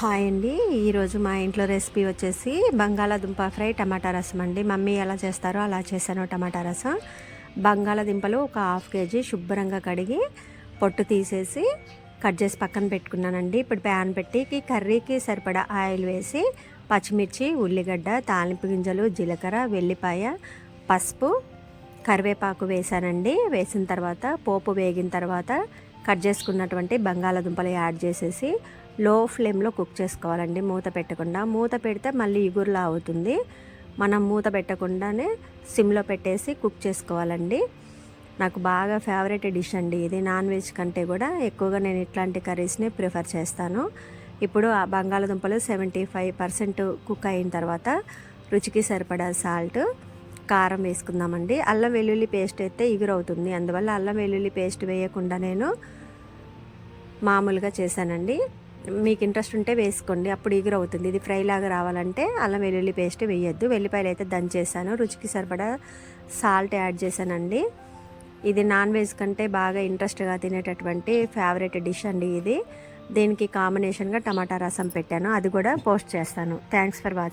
Hi అండి. ఈరోజు మా ఇంట్లో రెసిపీ వచ్చేసి బంగాళాదుంప ఫ్రై టమాటా రసం అండి. మమ్మీ ఎలా చేస్తారో అలా చేశాను టమాటా రసం. బంగాళాదుంపలు ఒక హాఫ్ కేజీ శుభ్రంగా కడిగి పొట్టు తీసేసి కట్ చేసి పక్కన పెట్టుకున్నానండి. ఇప్పుడు ప్యాన్ పెట్టి కర్రీకి సరిపడా ఆయిల్ వేసి పచ్చిమిర్చి, ఉల్లిగడ్డ, తాలింపు గింజలు, జీలకర్ర, వెల్లిపాయ, పసుపు, కరివేపాకు వేసానండి. వేసిన తర్వాత పోపు వేగిన తర్వాత కట్ చేసుకున్నటువంటి బంగాళాదుంపలు యాడ్ చేసేసి లో ఫ్లేమ్లో కుక్ చేసుకోవాలండి, మూత పెట్టకుండా. మూత పెడితే మళ్ళీ ఇగురులా అవుతుంది. మనం మూత పెట్టకుండానే సిమ్లో పెట్టేసి కుక్ చేసుకోవాలండి. నాకు బాగా ఫేవరెట్ డిష్ అండి ఇది. నాన్ వెజ్ కంటే కూడా ఎక్కువగా నేను ఇట్లాంటి కర్రీస్ని ప్రిఫర్ చేస్తాను. ఇప్పుడు ఆ బంగాళాదుంపలు 75% కుక్ అయిన తర్వాత రుచికి సరిపడా సాల్ట్, కారం వేసుకుందామండి. అల్లం వెల్లుల్లి పేస్ట్ అయితే ఇగురు అవుతుంది, అందువల్ల అల్లం వెల్లుల్లి పేస్ట్ వేయకుండా నేను మామూలుగా చేశానండి. మీకు ఇంట్రెస్ట్ ఉంటే వేసుకోండి, అప్పుడు ఎగురు అవుతుంది. ఇది ఫ్రై లాగా రావాలంటే అల్లం వెల్లుల్లి పేస్ట్ వేయొద్దు. వెల్లిపాయలు అయితే దంచేసాను. రుచికి సరిపడా సాల్ట్ యాడ్ చేశానండి. ఇది నాన్ వెజ్ కంటే బాగా ఇంట్రెస్ట్గా తినేటటువంటి ఫేవరెట్ డిష్ అండి ఇది. దీనికి కాంబినేషన్గా టమాటా రసం పెట్టాను, అది కూడా పోస్ట్ చేస్తాను. Thanks for watching.